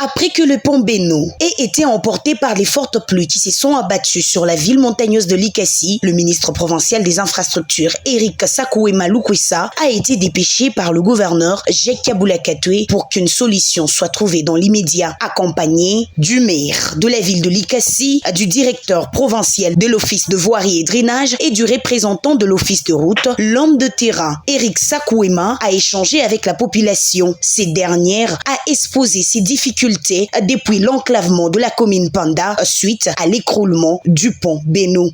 Après que le pont Beno ait été emporté par les fortes pluies qui se sont abattues sur la ville montagneuse de Likasi, le ministre provincial des infrastructures, Eric Sakouema Lukwesa, a été dépêché par le gouverneur Jacques Kaboula Katwe pour qu'une solution soit trouvée dans l'immédiat, accompagné du maire de la ville de Likasi, du directeur provincial de l'office de voirie et drainage et du représentant de l'office de route. L'homme de terrain, Eric Sakouema, a échangé avec la population. Cette dernière a exposé ses difficultés depuis l'enclavement de la commune Panda suite à l'écroulement du pont Beno.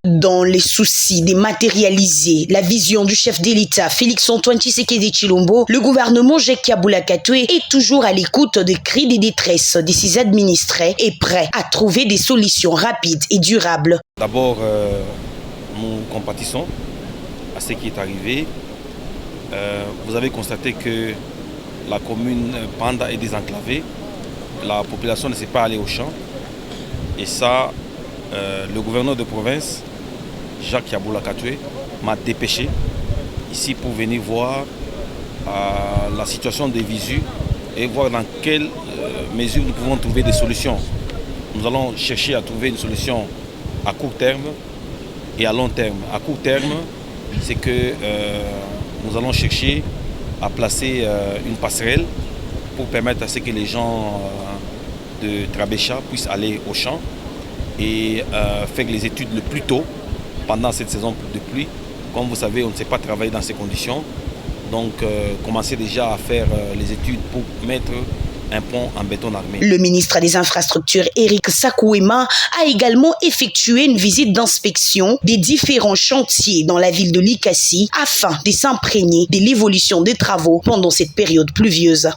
Dans les soucis de matérialiser la vision du chef de l'État, Félix-Antoine Tshisekedi Tshilombo, le gouvernement Jacques Kaboula Katwe est toujours à l'écoute des cris de détresse de ses administrés et prêt à trouver des solutions rapides et durables. D'abord, nous compatissons à ce qui est arrivé. Vous avez constaté que la commune Panda est désenclavée. La population ne s'est pas allée au champ. Et ça, le gouverneur de province, Jacques Kaboula Katwe, m'a dépêché ici pour venir voir la situation des visus et voir dans quelle mesure nous pouvons trouver des solutions. Nous allons chercher à trouver une solution à court terme et à long terme. À court terme, c'est que nous allons chercher à placer une passerelle pour permettre à ce que les gens de Trabécha puissent aller au champ et faire les études le plus tôt pendant cette saison de pluie. Comme vous savez, on ne sait pas travailler dans ces conditions. Donc, commencer déjà à faire les études pour mettre un pont en béton armé. Le ministre des Infrastructures, Eric Sakouema, a également effectué une visite d'inspection des différents chantiers dans la ville de Likasi afin de s'imprégner de l'évolution des travaux pendant cette période pluvieuse.